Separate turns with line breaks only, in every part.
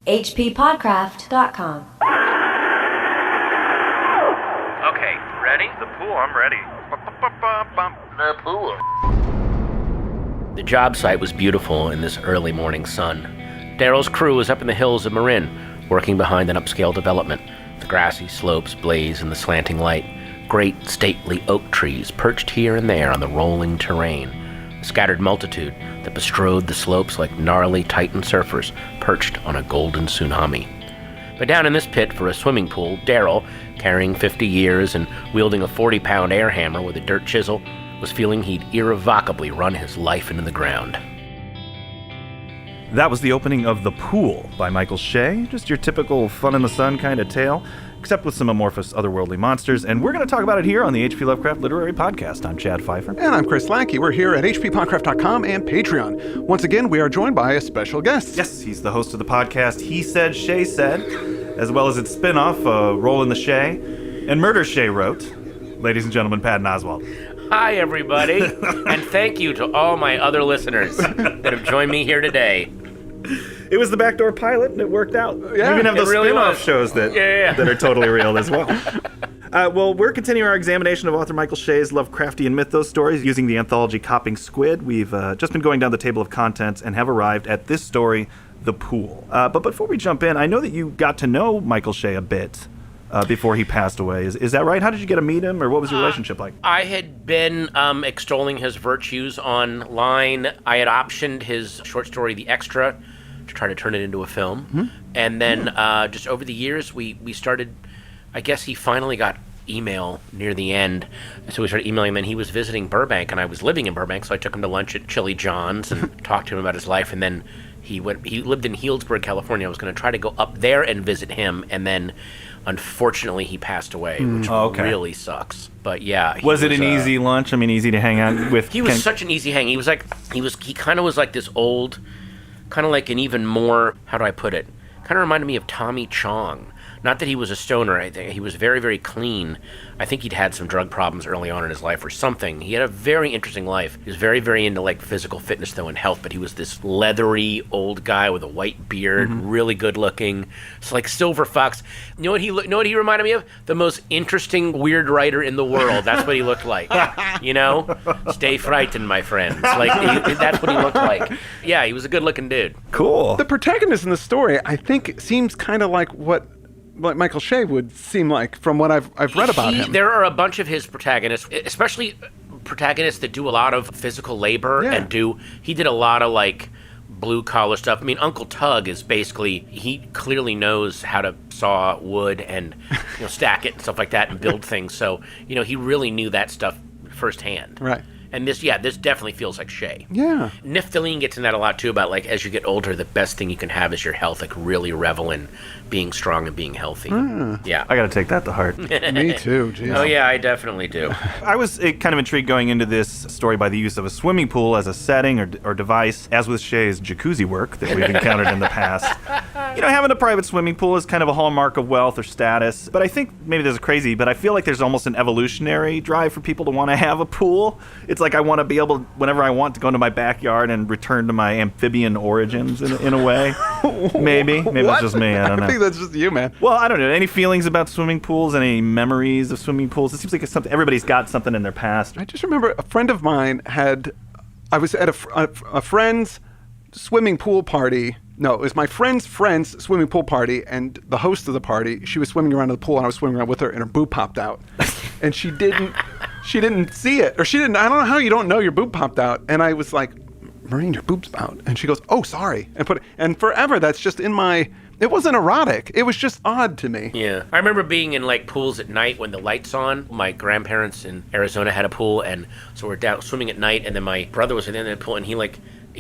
hppodcraft.com.
Okay, ready?
The pool, I'm ready. The pool.
The job site was beautiful in this early morning sun. Daryl's crew was up in the hills of Marin, working behind an upscale development. The grassy slopes blaze in the slanting light. Great, stately oak trees perched here and there on the rolling terrain. A scattered multitude that bestrode the slopes like gnarly Titan surfers perched on a golden tsunami. But down in this pit for a swimming pool, Daryl, carrying 50 years and wielding a 40-pound air hammer with a dirt chisel, was feeling he'd irrevocably run his life into the ground.
That was the opening of The Pool by Michael Shea. Just your typical fun-in-the-sun kind of tale, except with some amorphous otherworldly monsters. And we're going to talk about it here on the H.P. Lovecraft Literary Podcast. I'm Chad Pfeiffer.
And I'm Chris Lackey. We're here at hppodcraft.com and Patreon. Once again, we are joined by a special guest.
Yes, he's the host of the podcast He Said, Shea Said, as well as its spin-off, Roll in the Shea, and Murder Shea Wrote. Ladies and gentlemen, Patton Oswalt.
Hi, everybody, and thank you to all my other listeners that have joined me here today.
It was the backdoor pilot, and it worked out.
Yeah,
we even have those
really
spin-off
was.
shows that are totally real as well. Well, we're continuing our examination of author Michael Shea's Lovecraftian mythos stories using the anthology Copping Squid. We've just been going down the table of contents and have arrived at this story, The Pool. But before we jump in, I know that you got to know Michael Shea a bit before he passed away. Is that right? How did you get to meet him, or what was your relationship like?
I had been extolling his virtues online. I had optioned his short story, The Extra, to try to turn it into a film. Mm-hmm. And then just over the years, we started, I guess he finally got email near the end. So we started emailing him, and he was visiting Burbank, and I was living in Burbank, so I took him to lunch at Chili John's and talked to him about his life. And then he lived in Healdsburg, California. I was going to try to go up there and visit him, and then unfortunately he passed away, which really sucks. But yeah.
Was it an easy lunch? I mean, easy to hang out with?
He was such an easy hang. He kind of was like this old, kind of like an even more, how do I put it? Kind of reminded me of Tommy Chong. Not that he was a stoner. I think he was very, very clean. I think he'd had some drug problems early on in his life or something. He had a very interesting life. He was very, very into like physical fitness though and health, but he was this leathery old guy with a white beard, really good looking. It's like Silver Fox. You know what he reminded me of? The most interesting weird writer in the world. That's what he looked like. You know? Stay frightened, my friends. Like that's what he looked like. Yeah, he was a good looking dude.
Cool.
The protagonist in the story, I think, seems kind of like what Michael Shea would seem like from what I've read about him.
There are a bunch of his protagonists, especially protagonists that do a lot of physical labor he did a lot of like blue collar stuff. I mean, Uncle Tug is basically, he clearly knows how to saw wood and stack it and stuff like that and build things. So, he really knew that stuff firsthand.
Right.
And this definitely feels like Shea.
Yeah.
Niftaline gets in that a lot too, about like as you get older, the best thing you can have is your health. Like really revel in being strong and being healthy. Yeah.
I got to take that to heart.
Me too. Geez.
Oh yeah, I definitely do.
I was kind of intrigued going into this story by the use of a swimming pool as a setting or device, as with Shea's jacuzzi work that we've encountered in the past. Having a private swimming pool is kind of a hallmark of wealth or status. But I think maybe this is crazy, but I feel like there's almost an evolutionary drive for people to want to have a pool. It's like I want to be able, whenever I want, to go into my backyard and return to my amphibian origins in a way. Maybe it's just me. I don't know.
I think that's just you, man.
Well, I don't know. Any feelings about swimming pools? Any memories of swimming pools? It seems like it's something. Everybody's got something in their past.
I just remember a friend of mine I was at a friend's swimming pool party. No, it was my friend's swimming pool party, and the host of the party, she was swimming around in the pool, and I was swimming around with her, and her boob popped out. And she didn't see it. Or I don't know how you don't know your boob popped out. And I was like, Maureen, your boob's out. And she goes, oh, sorry. And forever, that's just it wasn't erotic. It was just odd to me.
Yeah. I remember being in like pools at night when the light's on. My grandparents in Arizona had a pool, and so we're down swimming at night, and then my brother was in the pool, and he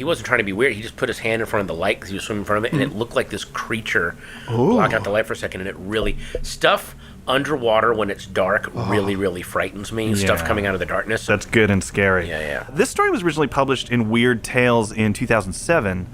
wasn't trying to be weird. He just put his hand in front of the light because he was swimming in front of it, and it looked like this creature blocked out the light for a second, and it really... Stuff underwater when it's dark really, really frightens me. Yeah. Stuff coming out of the darkness.
That's good and scary.
Yeah.
This story was originally published in Weird Tales in 2007,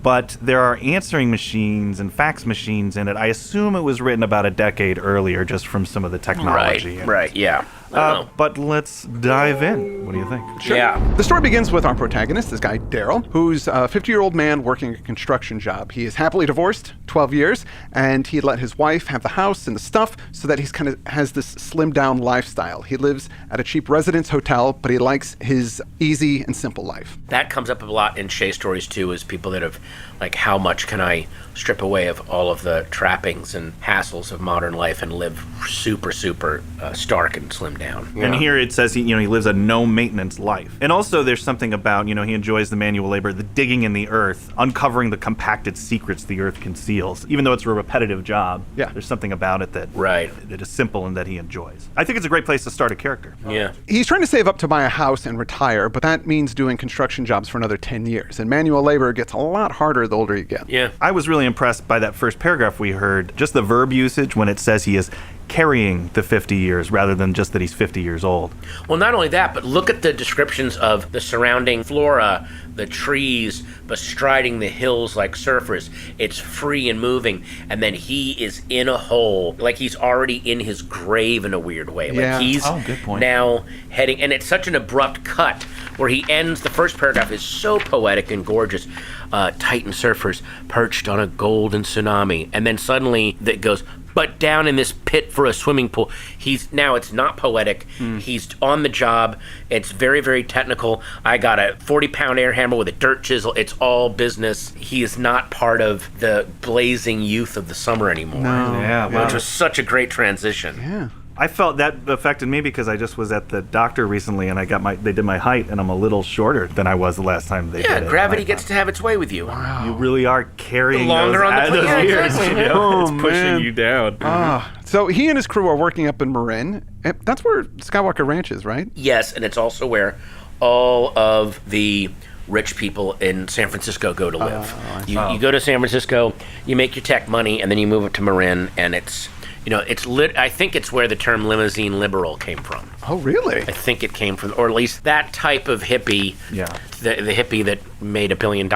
but there are answering machines and fax machines in it. I assume it was written about a decade earlier just from some of the technology.
Right, yeah. Oh.
But let's dive in. What do you think?
Yeah.
The story begins with our protagonist, this guy, Daryl, who's a 50-year-old man working a construction job. He is happily divorced, 12 years, and he let his wife have the house and the stuff so that he's kind of has this slimmed-down lifestyle. He lives at a cheap residence hotel, but he likes his easy and simple life.
That comes up a lot in Shea stories, too, is people that have, like, how much can I strip away of all of the trappings and hassles of modern life and live super, super stark and slimmed down.
And here it says he lives a no-maintenance life. And also there's something about, he enjoys the manual labor, the digging in the earth, uncovering the compacted secrets the earth conceals. Even though it's a repetitive job, there's something about it that is simple and that he enjoys. I think it's a great place to start a character.
Yeah.
He's trying to save up to buy a house and retire, but that means doing construction jobs for another 10 years. And manual labor gets a lot harder the older you get.
Yeah.
I was really impressed by that first paragraph we heard, just the verb usage when it says he is carrying the 50 years rather than just that he's 50 years old.
Well, not only that, but look at the descriptions of the surrounding flora, the trees bestriding the hills like surfers. It's free and moving, and then he is in a hole, like he's already in his grave in a weird way.
Yeah.
Like he's
good point.
now heading, and it's such an abrupt cut where he ends. The first paragraph is so poetic and gorgeous. Titan surfers perched on a golden tsunami, and then suddenly that goes, but down in this pit for a swimming pool. It's not poetic. He's on the job. It's very, very technical. I got a 40-pound air hammer with a dirt chisel. It's all business. He is not part of the blazing youth of the summer anymore.
No.
Yeah, wow.
Which was such a great transition.
Yeah.
I felt that affected me because I just was at the doctor recently and they did my height and I'm a little shorter than I was the last time they did it.
Yeah, gravity gets to have its way with you.
You really are carrying
The longer
those,
on the
those
plane. Yeah,
years.
exactly.
It's
Oh,
pushing
man.
you down.
So he and his crew are working up in Marin. That's where Skywalker Ranch is, right?
Yes, and it's also where all of the rich people in San Francisco go to live. You go to San Francisco, you make your tech money, and then you move up to Marin, and it's I think it's where the term limousine liberal came from.
Oh, really?
I think it came from, or at least that type of hippie.
Yeah.
The hippie that made $1 billion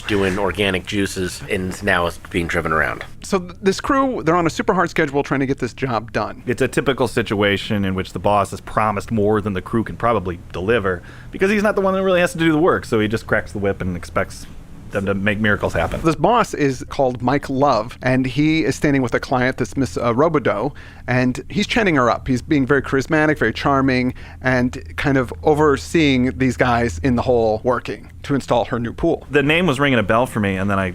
doing organic juices and now is being driven around.
So this crew, they're on a super hard schedule trying to get this job done.
It's a typical situation in which the boss has promised more than the crew can probably deliver because he's not the one that really has to do the work, so he just cracks the whip and expects them to make miracles happen.
This boss is called Mike Love, and he is standing with a client, this Miss Robideau, and he's chatting her up. He's being very charismatic, very charming, and kind of overseeing these guys in the hole working to install her new pool.
The name was ringing a bell for me, and then I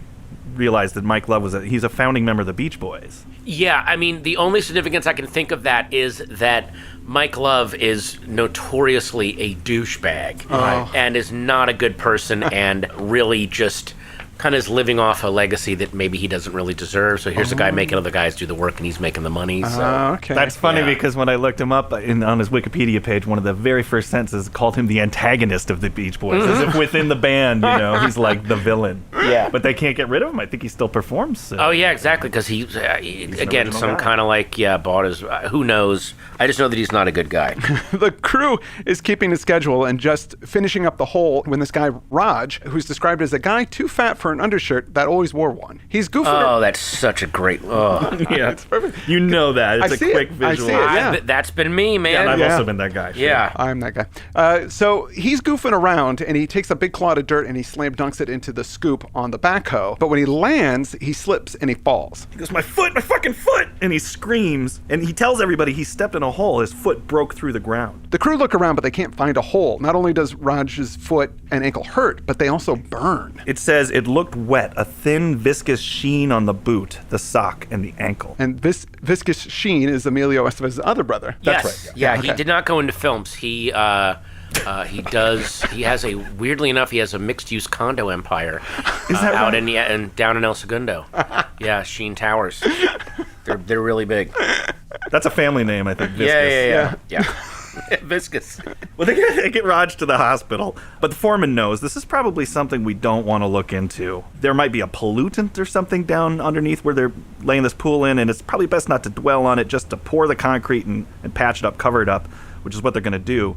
realized that Mike Love he's a founding member of the Beach Boys.
Yeah, I mean, the only significance I can think of that is that Mike Love is notoriously a douchebag and is not a good person and really just kind of is living off a legacy that maybe he doesn't really deserve. So here's a guy making other guys do the work and he's making the money. So
Okay.
That's funny
Yeah.
because when I looked him up on his Wikipedia page, one of the very first sentences called him the antagonist of the Beach Boys, as if within the band, he's like the villain.
Yeah.
But they can't get rid of him. I think he still performs. So.
Oh yeah, exactly. Because he's again
original
some
guy.
kind of like bought his. Who knows? I just know that he's not a good guy.
The crew is keeping the schedule and just finishing up the hole when this guy, Raj, who's described as a guy too fat for an undershirt that always wore one. He's goofing.
Oh, that's such a great. Oh,
Yeah.
It's perfect.
You know that. It's
I
a
see
quick
it. I
visual.
see it, yeah.
that's been me, man.
Yeah, and I've
Yeah.
also been that guy. Sure.
Yeah.
I'm that guy. So he's goofing around, and he takes a big clod of dirt and he slam dunks it into the scoop on the backhoe. But when he lands, he slips and he falls.
He goes, my fucking foot! And he screams, and he tells everybody he stepped in a hole. His foot broke through the ground.
The crew look around, but they can't find a hole. Not only does Raj's foot and ankle hurt, but they also burn.
It says it looked wet, a thin, viscous sheen on the boot, the sock, and the ankle.
And this viscous sheen is Emilio Estevez's other brother.
Yes.
right,
Yeah, he
Okay.
did not go into films. He does. He has weirdly enough, he has a mixed-use condo empire out in down in El Segundo. Yeah, Sheen Towers. They're really big.
That's a family name, I think. Viscous.
Yeah. Viscous.
Well, they get Raj to the hospital, but the foreman knows this is probably something we don't want to look into. There might be a pollutant or something down underneath where they're laying this pool in, and it's probably best not to dwell on it, just to pour the concrete and patch it up, cover it up, which is what they're going to do.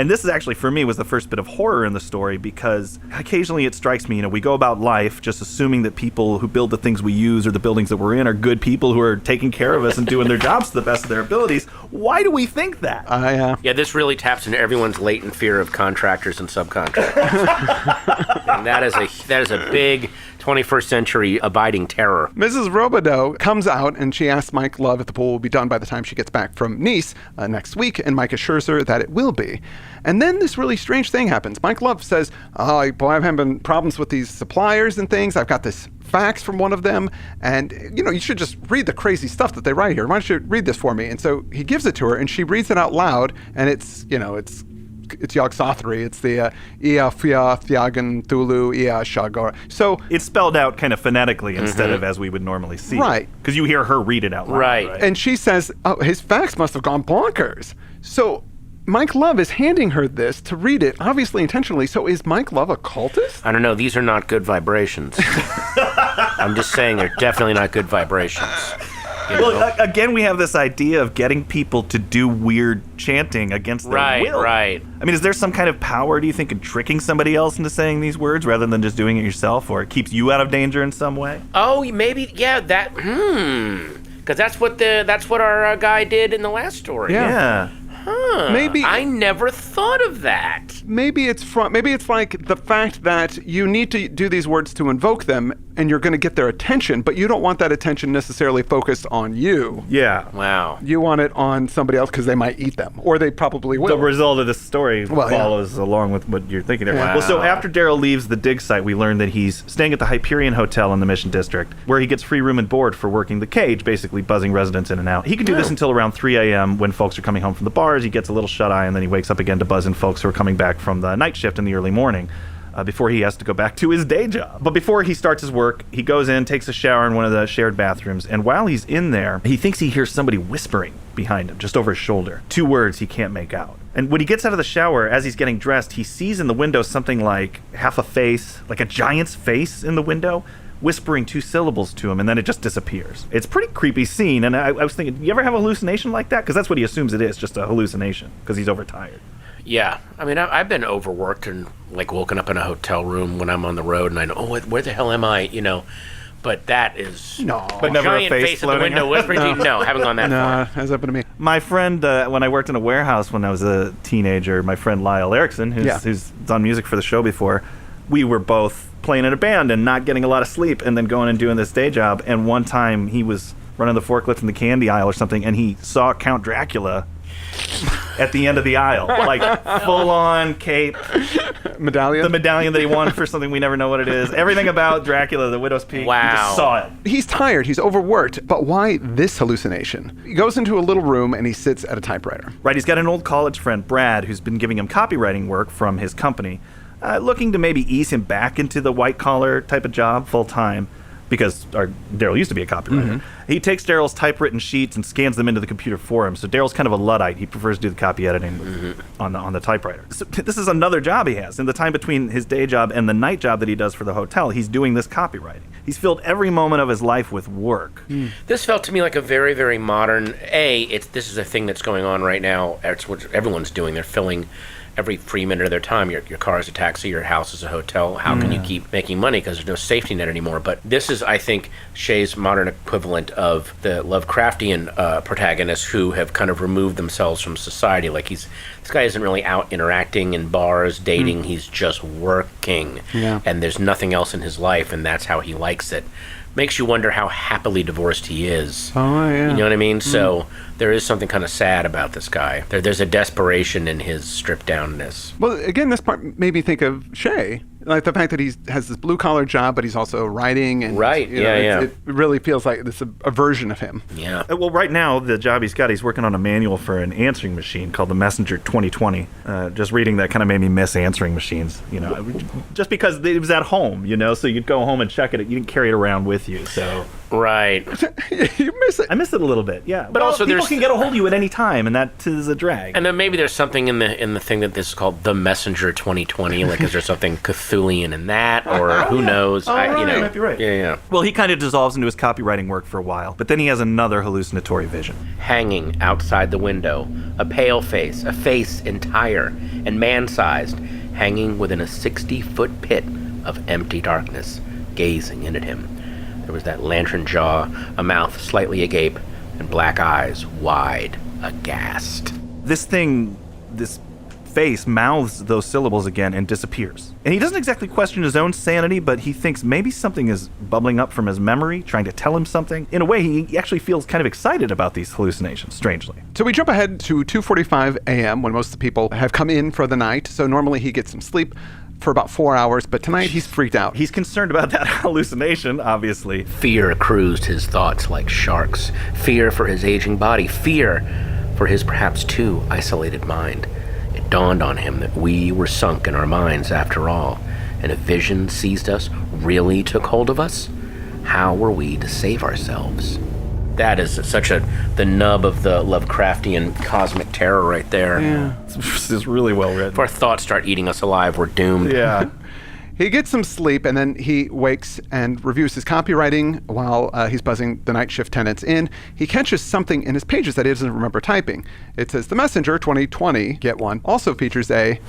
And this is actually, for me, was the first bit of horror in the story, because occasionally it strikes me, we go about life just assuming that people who build the things we use or the buildings that we're in are good people who are taking care of us and doing their jobs to the best of their abilities. Why do we think that?
Yeah, this really taps into everyone's latent fear of contractors and subcontractors. And that is a big 21st century abiding terror.
Mrs. Robideau comes out and she asks Mike Love if the pool will be done by the time she gets back from Nice next week, and Mike assures her that it will be. And then this really strange thing happens. Mike Love says, oh, boy, I'm having problems with these suppliers and things. I've got this fax from one of them, and, you should just read the crazy stuff that they write here. Why don't you read this for me? And so he gives it to her, and she reads it out loud, and it's Yog Sothory. It's the Ia Fia Thiagan Thulu Ia Shagor. So
it's spelled out kind of phonetically instead of as we would normally see.
Right.
Because you hear her read it out loud.
Right.
And she says, oh, his fax must have gone bonkers. So Mike Love is handing her this to read it, obviously intentionally. So is Mike Love a cultist?
I don't know. These are not good vibrations. I'm just saying they're definitely not good vibrations.
Well, again, we have this idea of getting people to do weird chanting against their will.
Right.
I mean, is there some kind of power, do you think, in tricking somebody else into saying these words rather than just doing it yourself, or it keeps you out of danger in some way?
Oh, maybe, yeah, that, because that's what our guy did in the last story.
Yeah.
Huh.
Maybe
I never thought of that.
Maybe it's like the fact that you need to do these words to invoke them, and you're going to get their attention, but you don't want that attention necessarily focused on you.
Yeah.
Wow.
You want it on somebody else because they might eat them, or they probably will.
The result of this story follows
yeah.
along with what you're thinking there.
Wow.
Well, so after Daryl leaves the dig site, we learn that he's staying at the Hyperion Hotel in the Mission District, where he gets free room and board for working the cage, basically buzzing residents in and out. He can do this until around 3 a.m. when folks are coming home from the bars. He gets a little shut-eye, and then he wakes up again to buzz in folks who are coming back from the night shift in the early morning. Before he has to go back to his day job. But before he starts his work, he goes in, takes a shower in one of the shared bathrooms, and while he's in there, he thinks he hears somebody whispering behind him, just over his shoulder. 2 words he can't make out. And when he gets out of the shower, as he's getting dressed, he sees in the window something like half a face, like a giant's face in the window, whispering 2 syllables to him, and then it just disappears. It's a pretty creepy scene, and I was thinking, you ever have a hallucination like that? Because that's what he assumes it is, just a hallucination, because he's overtired.
Yeah, I mean, I've been overworked and like woken up in a hotel room when I'm on the road, and I know, where the hell am I? But that is
but never
giant
a face
face at the
floating.
window whispering. No, haven't gone that far.
Has happened to me.
My friend, when I worked in a warehouse when I was a teenager, my friend Lyle Erickson, who's done music for the show before, we were both playing in a band and not getting a lot of sleep, and then going and doing this day job. And one time he was running the forklift in the candy aisle or something, and he saw Count Dracula at the end of the aisle, like full-on cape,
medallion.
The medallion that he won for something we never know what it is. Everything about Dracula, the Widow's Peak.
Wow.
You just saw it.
He's tired. He's overworked. But why this hallucination? He goes into a little room and he sits at a typewriter.
Right. He's got an old college friend, Brad, who's been giving him copywriting work from his company, looking to maybe ease him back into the white-collar type of job full-time. Because Daryl used to be a copywriter. He takes Daryl's typewritten sheets and scans them into the computer for him. So Daryl's kind of a Luddite. He prefers to do the copy editing on the typewriter. So this is another job he has. In the time between his day job and the night job that he does for the hotel, he's doing this copywriting. He's filled every moment of his life with work.
This felt to me like a very, very modern. This is a thing that's going on right now. It's what everyone's doing. They're filling every free minute of their time. Your car is a taxi, your house is a hotel. How can you keep making money? Because there's no safety net anymore. But this is, I think, Shea's modern equivalent of the Lovecraftian protagonists who have kind of removed themselves from society. Like this guy isn't really out interacting in bars, dating. He's just working.
Yeah.
And there's nothing else in his life, and that's how he likes it. Makes you wonder how happily divorced he is.
Oh, yeah.
You know what I mean? So there is something kind of sad about this guy. There's a desperation in his stripped downness.
Well, again, this part made me think of Shea. Like the fact that he has this blue-collar job, but he's also writing. And,
Right, yeah.
It really feels like this a version of him.
Yeah.
Well, right now, the job he's working on a manual for an answering machine called the Messenger 2020. Just reading that kind of made me miss answering machines, just because it was at home, so you'd go home and check it. You didn't carry it around with you, so.
Right.
You miss it.
I miss it a little bit, yeah. But
also
people can get a hold of you at any time, and that is a drag.
And then maybe there's something in the thing that this is called the Messenger 2020. Like, is there something Cthulhu Julian in that, or who knows?
Might be right.
Yeah.
Well, he kind of dissolves into his copywriting work for a while, but then he has another hallucinatory vision.
Hanging outside the window, a pale face, a face entire and man-sized, hanging within a 60-foot pit of empty darkness, gazing in at him. There was that lantern jaw, a mouth slightly agape, and black eyes wide, aghast.
This face mouths those syllables again and disappears. And he doesn't exactly question his own sanity, but he thinks maybe something is bubbling up from his memory, trying to tell him something. In a way, he actually feels kind of excited about these hallucinations, strangely.
So we jump ahead to 2:45 a.m. when most of the people have come in for the night. So normally he gets some sleep for about 4 hours, but tonight he's freaked out.
He's concerned about that hallucination, obviously.
Fear cruised his thoughts like sharks. Fear for his aging body. Fear for his perhaps too isolated mind. It dawned on him that we were sunk in our minds after all, and a vision seized us, really took hold of us. How were we to save ourselves? That is the nub of the Lovecraftian cosmic terror right there.
Yeah. This is really well written.
If our thoughts start eating us alive, we're doomed.
Yeah.
He gets some sleep, and then he wakes and reviews his copywriting while he's buzzing the night shift tenants in. He catches something in his pages that he doesn't remember typing. It says, The Messenger 2020, get one, also features a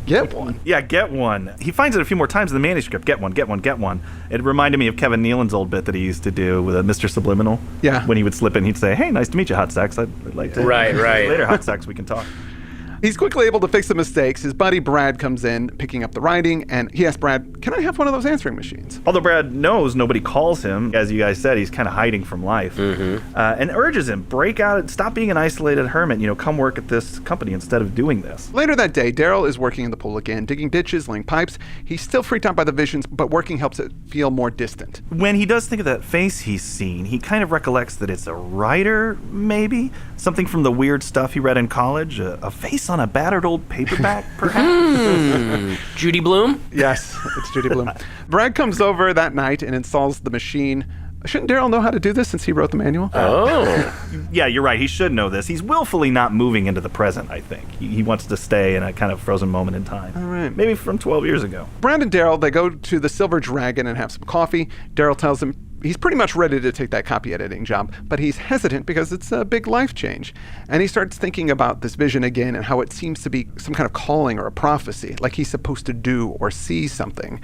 get one.
Yeah, get one. He finds it a few more times in the manuscript. Get one, get one, get one. It reminded me of Kevin Nealon's old bit that he used to do with Mr. Subliminal.
Yeah.
When he would slip in, he'd say, hey, nice to meet you, Hot Sex. I'd like to...
Right.
Later, Hot Sex, we can talk.
He's quickly able to fix the mistakes. His buddy Brad comes in, picking up the writing, and he asks Brad, can I have one of those answering machines?
Although Brad knows nobody calls him, as you guys said, he's kind of hiding from life, and urges him, break out, stop being an isolated hermit, come work at this company instead of doing this.
Later that day, Daryl is working in the pool again, digging ditches, laying pipes. He's still freaked out by the visions, but working helps it feel more distant.
When he does think of that face he's seen, he kind of recollects that it's a writer, maybe? Something from the weird stuff he read in college? A face on a battered old paperback, perhaps?
Judy Blume?
Yes, it's Judy Blume. Brad comes over that night and installs the machine. Shouldn't Daryl know how to do this since he wrote the manual?
Oh.
Yeah, you're right. He should know this. He's willfully not moving into the present, I think. He wants to stay in a kind of frozen moment in time.
All right.
Maybe from 12 years ago.
Brad and Daryl, they go to the Silver Dragon and have some coffee. Daryl tells him he's pretty much ready to take that copy editing job, but he's hesitant because it's a big life change. And he starts thinking about this vision again and how it seems to be some kind of calling or a prophecy, like he's supposed to do or see something.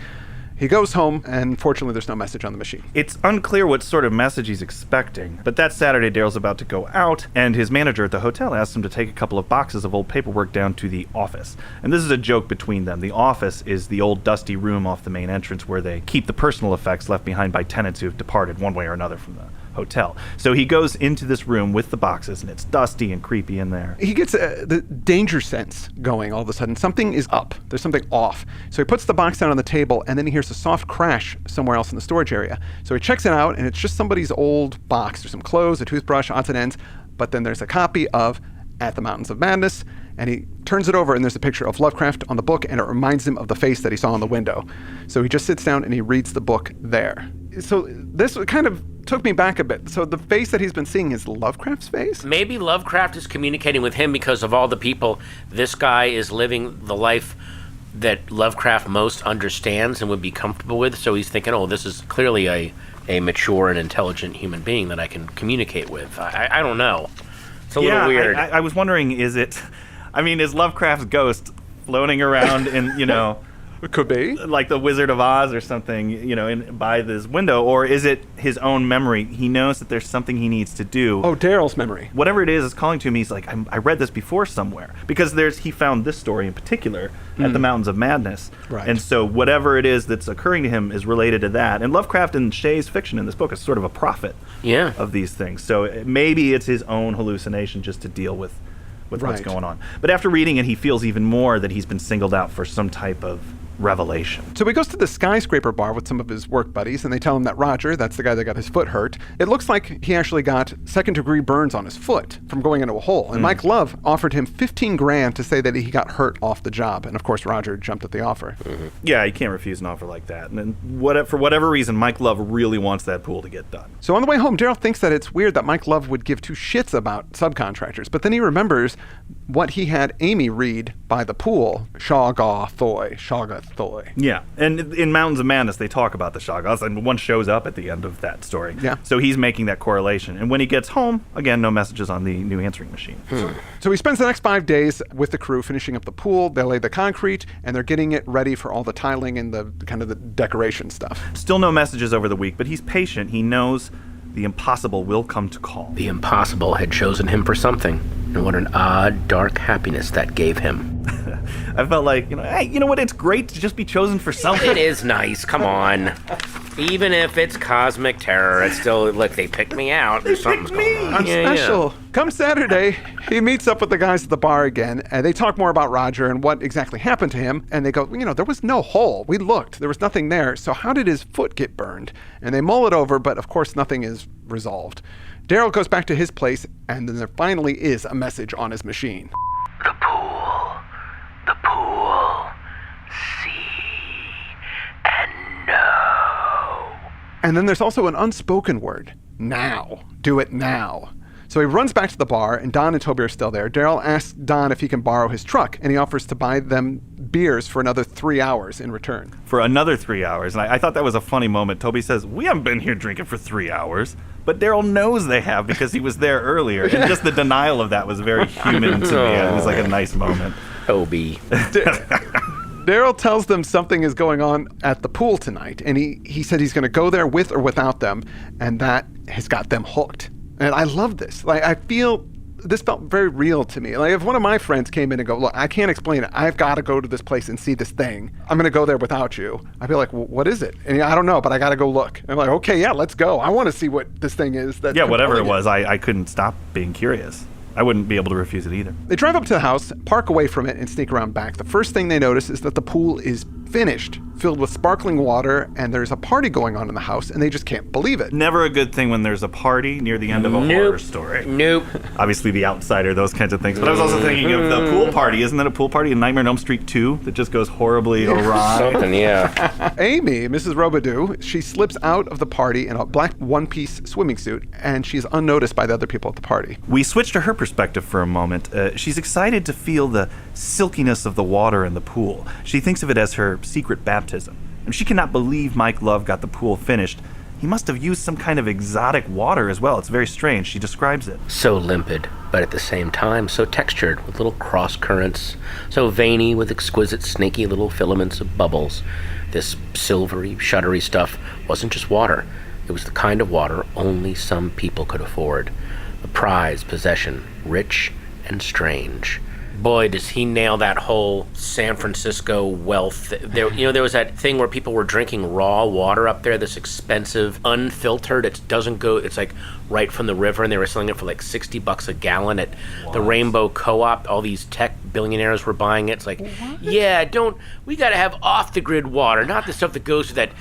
He goes home, and fortunately, there's no message on the machine.
It's unclear what sort of message he's expecting, but that Saturday, Daryl's about to go out, and his manager at the hotel asks him to take a couple of boxes of old paperwork down to the office. And this is a joke between them. The office is the old dusty room off the main entrance where they keep the personal effects left behind by tenants who have departed one way or another from the hotel. So he goes into this room with the boxes, and it's dusty and creepy in there.
He gets the danger sense going all of a sudden. Something is up. There's something off. So he puts the box down on the table, and then he hears a soft crash somewhere else in the storage area. So he checks it out, and it's just somebody's old box. There's some clothes, a toothbrush, odds and ends, but then there's a copy of At the Mountains of Madness, and he turns it over, and there's a picture of Lovecraft on the book, and it reminds him of the face that he saw in the window. So he just sits down, and he reads the book there. So this kind of took me back a bit. So the face that he's been seeing is Lovecraft's face?
Maybe Lovecraft is communicating with him because of all the people. This guy is living the life that Lovecraft most understands and would be comfortable with. So he's thinking, oh, this is clearly a mature and intelligent human being that I can communicate with. I don't know. It's a little weird.
I was wondering, is Lovecraft's ghost floating around in,
It could be.
like the Wizard of Oz or something, by this window, or is it his own memory? He knows that there's something he needs to do.
Oh, Daryl's memory.
Whatever it is calling to him. He's like, I read this before somewhere, because he found this story in particular at the Mountains of Madness,
Right.
and so whatever it is that's occurring to him is related to that. And Lovecraft and Shea's fiction in this book is sort of a prophet of these things. So maybe it's his own hallucination just to deal with what's
Right.
going on. But after reading it, he feels even more that he's been singled out for some type of revelation.
So he goes to the skyscraper bar with some of his work buddies, and they tell him that Roger, that's the guy that got his foot hurt, it looks like he actually got second-degree burns on his foot from going into a hole. And Mike Love offered him $15,000 to say that he got hurt off the job. And of course, Roger jumped at the offer.
Yeah, you can't refuse an offer like that. And then for whatever reason, Mike Love really wants that pool to get done.
So on the way home, Daryl thinks that it's weird that Mike Love would give two shits about subcontractors, but then he remembers what he had Amy read by the pool, Shawga Thule.
Yeah, and in Mountains of Madness, they talk about the Shoggoths, and one shows up at the end of that story.
Yeah.
So he's making that correlation. And when he gets home, again, no messages on the new answering machine.
So he spends the next 5 days with the crew finishing up the pool. They lay the concrete, and they're getting it ready for all the tiling and the kind of the decoration stuff.
Still no messages over the week, but he's patient. He knows the impossible will come to call.
The impossible had chosen him for something, and what an odd, dark happiness that gave him.
I felt like, hey, you know what? It's great to just be chosen for something.
It is nice, come on. Even if it's cosmic terror, it's still, look, they picked me out. There's something's going on.
I'm special. Come Saturday, he meets up with the guys at the bar again, and they talk more about Roger and what exactly happened to him. And they go, there was no hole. We looked. There was nothing there. So how did his foot get burned? And they mull it over, but of course nothing is resolved. Daryl goes back to his place, and then there finally is a message on his machine.
The pool, see and know.
And then there's also an unspoken word, now. Do it now. So he runs back to the bar, and Don and Toby are still there. Daryl asks Don if he can borrow his truck, and he offers to buy them beers for another 3 hours in return.
For another 3 hours. And I thought that was a funny moment. Toby says, we haven't been here drinking for 3 hours. But Daryl knows they have because he was there earlier. And just the denial of that was very human to me. It was like a nice moment.
Toby.
Daryl tells them something is going on at the pool tonight, and he said he's going to go there with or without them, and that has got them hooked. And I love this. Like, I feel this felt very real to me. Like, if one of my friends came in and go, look, I can't explain it. I've got to go to this place and see this thing. I'm going to go there without you. I'd be like, well, what is it? And I don't know, but I got to go look. And I'm like, okay, yeah, let's go. I want to see what this thing is.
Yeah, whatever it was, I couldn't stop being curious. I wouldn't be able to refuse it either.
They drive up to the house, park away from it, and sneak around back. The first thing they notice is that the pool is finished, filled with sparkling water, and there's a party going on in the house, and they just can't believe it.
Never a good thing when there's a party near the end of a horror story.
Nope.
Obviously, The Outsider, those kinds of things. But I was also thinking of the pool party. Isn't that a pool party in Nightmare on Elm Street 2 that just goes horribly awry?
Something, yeah.
Amy, Mrs. Robidoux, she slips out of the party in a black one-piece swimming suit, and she's unnoticed by the other people at the party.
We switch to her perspective for a moment. She's excited to feel the silkiness of the water in the pool. She thinks of it as her secret baptism. And she cannot believe Mike Love got the pool finished. He must have used some kind of exotic water as well. It's very strange. She describes it.
So limpid, but at the same time so textured with little cross currents, so veiny with exquisite snaky little filaments of bubbles. This silvery, shuddery stuff wasn't just water. It was the kind of water only some people could afford. A prized possession, rich and strange. Boy, does he nail that whole San Francisco wealth. There was that thing where people were drinking raw water up there, this expensive, unfiltered. It doesn't go, it's like right from the river, and they were selling it for like $60 a gallon at the Rainbow Co-op. All these tech billionaires were buying it. It's like, we got to have off-the-grid water, not the stuff that goes to that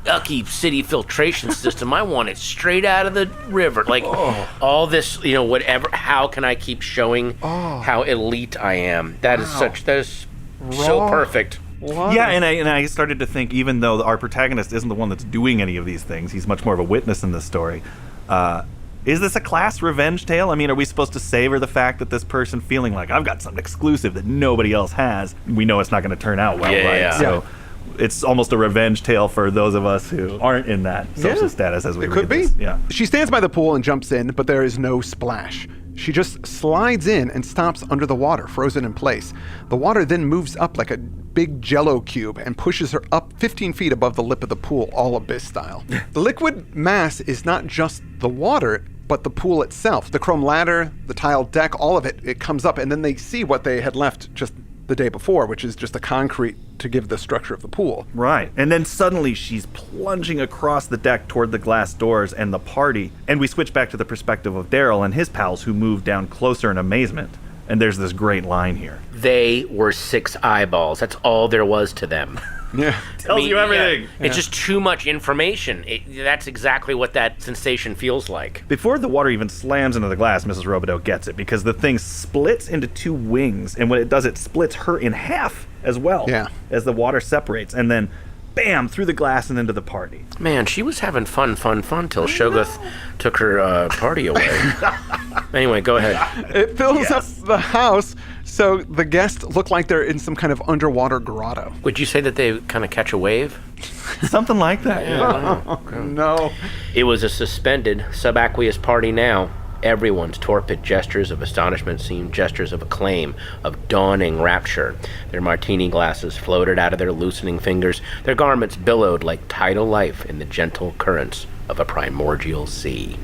ucky city filtration system. I want it straight out of the river. Like, all this, whatever. How can I keep showing how elite I am? That is so perfect.
What?
Yeah, and I started to think, even though our protagonist isn't the one that's doing any of these things, he's much more of a witness in this story. Is this a class revenge tale? I mean, are we supposed to savor the fact that this person feeling like, I've got something exclusive that nobody else has? We know it's not going to turn out well, right?
Yeah.
So it's almost a revenge tale for those of us who aren't in that social status as we read this.
It could be.
Yeah.
She stands by the pool and jumps in, but there is no splash. She just slides in and stops under the water, frozen in place. The water then moves up like a big Jell-O cube and pushes her up 15 feet above the lip of the pool, all Abyss style. The liquid mass is not just the water, but the pool itself. The chrome ladder, the tiled deck, all of it comes up, and then they see what they had left just the day before, which is just the concrete to give the structure of the pool.
Right. And then suddenly she's plunging across the deck toward the glass doors and the party. And we switch back to the perspective of Daryl and his pals who move down closer in amazement. And there's this great line here.
They were 6 eyeballs. That's all there was to them.
Yeah.
Tells you everything.
Yeah. It's just too much information. That's exactly what that sensation feels like.
Before the water even slams into the glass, Mrs. Robidoux gets it because the thing splits into 2 wings, and when it does, it splits her in half as well.
Yeah.
As the water separates, and then bam, through the glass and into the party.
Man, she was having fun till Shoggoth took her party away. Anyway, go ahead.
It fills up the house So the guests look like they're in some kind of underwater grotto.
Would you say that they kind of catch a wave?
Something like that.
No.
It was a suspended, subaqueous party now. Everyone's torpid gestures of astonishment seemed gestures of acclaim, of dawning rapture. Their martini glasses floated out of their loosening fingers. Their garments billowed like tidal life in the gentle currents of a primordial sea.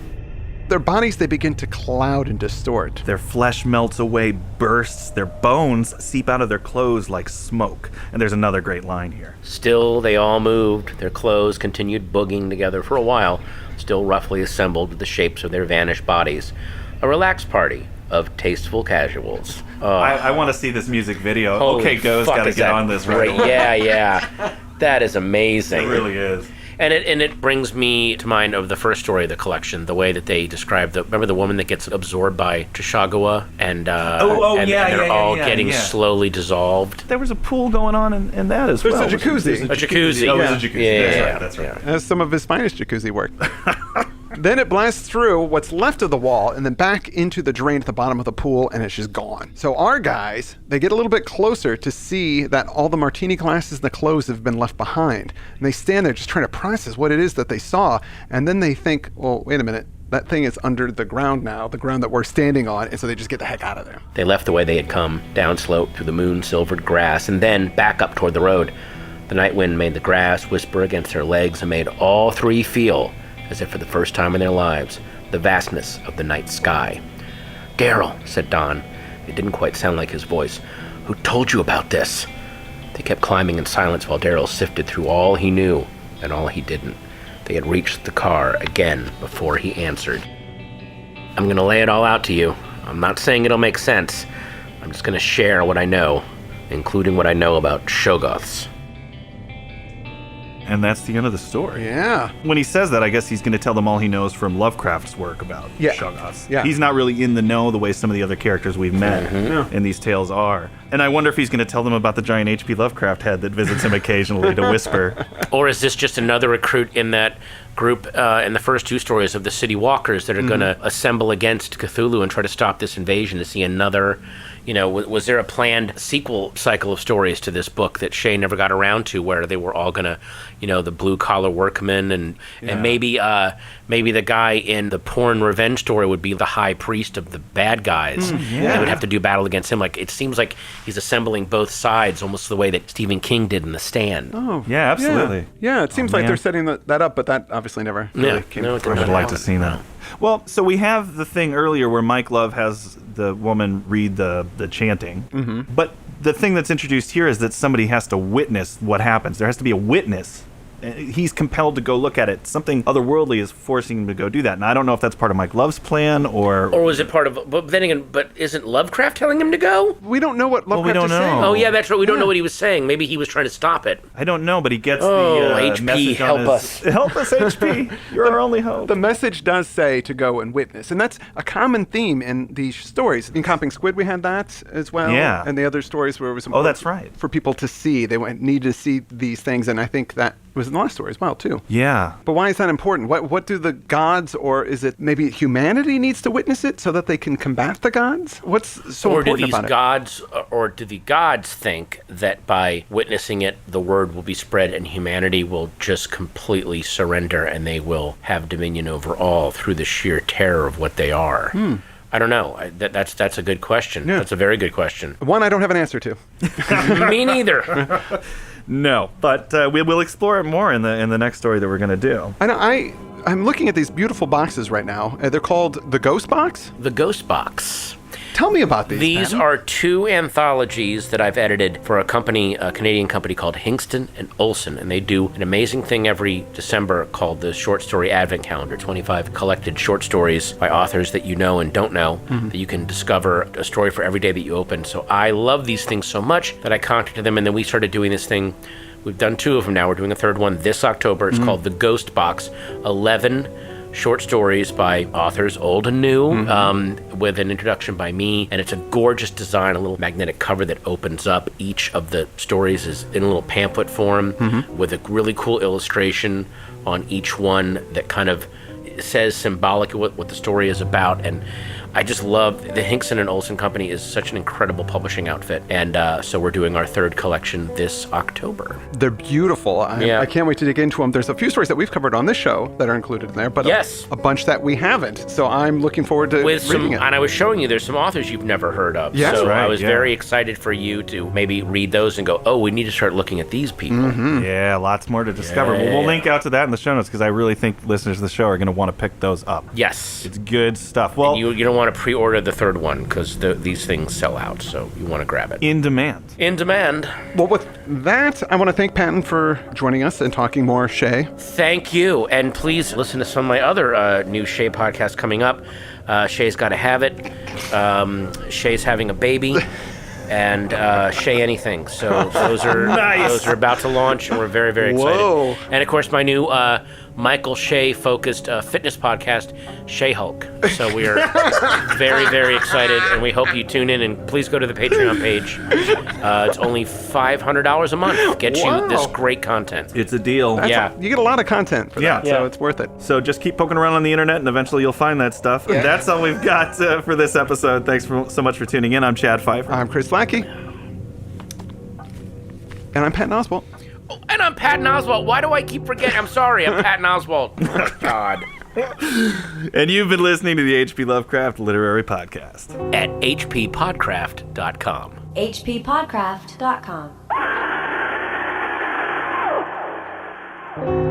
Their bodies, they begin to cloud and distort.
Their flesh melts away, bursts. Their bones seep out of their clothes like smoke. And there's another great line here.
Still, they all moved. Their clothes continued booging together for a while, still roughly assembled with the shapes of their vanished bodies. A relaxed party of tasteful casuals.
I want to see this music video.
Holy
Okay, Go's
fuck,
got to
is
get
that
on this right
great.
away.
Yeah. That is amazing.
It really is.
And it brings me to mind of the first story of the collection, the way that they describe remember the woman that gets absorbed by Chishagawa and they're all getting slowly dissolved.
There was a pool going on in that as
There's
well.
a jacuzzi.
A jacuzzi.
Oh,
Yeah.
there's a jacuzzi.
Yeah.
That's right.
That's some of his finest jacuzzi work. Then it blasts through what's left of the wall and then back into the drain at the bottom of the pool, and it's just gone. So our guys, they get a little bit closer to see that all the martini glasses and the clothes have been left behind. And they stand there just trying to process what it is that they saw. And then they think, well, wait a minute. That thing is under the ground now, the ground that we're standing on, and so they just get the heck out of there.
They left the way they had come, downslope through the moon-silvered grass, and then back up toward the road. The night wind made the grass whisper against their legs and made all three feel, as if for the first time in their lives, the vastness of the night sky. "Daryl," said Don. It didn't quite sound like his voice. "Who told you about this?" They kept climbing in silence while Daryl sifted through all he knew and all he didn't. They had reached the car again before he answered. "I'm going to lay it all out to you. I'm not saying it'll make sense. I'm just going to share what I know, including what I know about Shoggoths."
And that's the end of the story.
Yeah.
When he says that, I guess he's going to tell them all he knows from Lovecraft's work about Shoggoths.
Yeah.
He's not really in the know the way some of the other characters we've met in these tales are. And I wonder if he's going to tell them about the giant H.P. Lovecraft head that visits him occasionally to whisper.
Or is this just another recruit in that group in the first two stories of the City Walkers that are going to assemble against Cthulhu and try to stop this invasion, to see another... was there a planned sequel cycle of stories to this book that Shea never got around to, where they were all gonna, the blue-collar workmen, and maybe the guy in the porn revenge story would be the high priest of the bad guys. They would have to do battle against him. Like, it seems like he's assembling both sides, almost the way that Stephen King did in The Stand.
Oh,
Yeah, absolutely.
Yeah, it seems like
man.
they're setting that up, but that obviously never really came
No,
to
it did
I
fruition.
would like to see that. Well, so we have the thing earlier where Mike Love has the woman read the chanting. But the thing that's introduced here is that somebody has to witness what happens. There has to be a witness. He's compelled to go look at it. Something otherworldly is forcing him to go do that. And I don't know if that's part of Mike Love's plan or
was it part of... But then again, isn't Lovecraft telling him to go?
We don't know what Lovecraft
we don't
is
know.
saying.
Oh, yeah, that's right. We don't know what he was saying. Maybe he was trying to stop it.
I don't know, but he gets
Oh,
the
HP,
message on
help
his-
us.
Help us, HP. You're our only hope.
The message does say to go and witness, and that's a common theme in these stories. In Comping Squid, we had that as well.
Yeah.
And the other stories where it was
Oh, that's right.
for people to see. They needed to see these things, and I think that was in the last story as well, too.
Yeah.
But why is that important? What do the gods, or is it maybe humanity needs to witness it so that they can combat the gods? What's so
Or do
important
these
about it?
gods, or do the gods think that by witnessing it, the word will be spread and humanity will just completely surrender and they will have dominion over all through the sheer terror of what they are? I don't know. That's a good question.
Yeah.
That's a very good question.
One I don't have an answer to.
Me neither.
No, but we will explore it more in the next story that we're going to do.
I know, I'm looking at these beautiful boxes right now. They're called the Ghost Box.
The Ghost Box.
Tell me about these.
These
Patton.
are two anthologies that I've edited for a Canadian company called Hingston and Olsen, and they do an amazing thing every December called the Short Story Advent Calendar, 25 collected short stories by authors that you know and don't know, that you can discover a story for every day that you open. So I love these things so much that I contacted them, and then we started doing this thing. We've done two of them now. We're doing a third one this October. It's called The Ghost Box, 11 short stories by authors old and new, with an introduction by me, and it's a gorgeous design, a little magnetic cover that opens up. Each of the stories is in a little pamphlet form with a really cool illustration on each one that kind of says symbolically what the story is about. And I just love the Hinkson and Olsen Company is such an incredible publishing outfit, and so we're doing our third collection this October.
They're beautiful. I can't wait to dig into them. There's a few stories that we've covered on this show that are included in there, but
Yes.
a bunch that we haven't. So I'm looking forward to reading it.
And I was showing you there's some authors you've never heard of.
Yes.
So
Right,
I was
yeah.
very excited for you to maybe read those and go, oh, we need to start looking at these people.
Mm-hmm.
Yeah, lots more to discover. Well, we'll link out to that in the show notes because I really think listeners of the show are going to want to pick those up.
Yes.
It's good stuff. Well,
You don't want to pre-order the third one because these things sell out, so you want to grab it.
in demand.
In demand.
Well, with that, I want to thank Patton for joining us and talking more Shea.
Thank you. And please listen to some of my other new Shea podcasts coming up. Shay's Gotta Have It. Shay's Having a Baby. And Shea Anything. So those are those are about to launch, and we're very, very excited.
Whoa.
And of course, my new Michael Shea focused fitness podcast, Shea Hulk. So we are very, very excited, and we hope you tune in. And please go to the Patreon page. It's only $500 a month. Get
Wow.
you this great content.
It's a deal.
Yeah.
You get a lot of content for that,
Yeah.
so it's worth it.
So just keep poking around on the internet, and eventually you'll find that stuff. And that's all we've got for this episode. Thanks so much for tuning in. I'm Chad Pfeiffer.
I'm Chris Lackey. And I'm Patton Oswalt.
And I'm Patton Oswalt. Why do I keep forgetting? I'm sorry. I'm Patton Oswalt. Oh, God.
And you've been listening to the H.P. Lovecraft Literary Podcast.
At hppodcraft.com.
hppodcraft.com.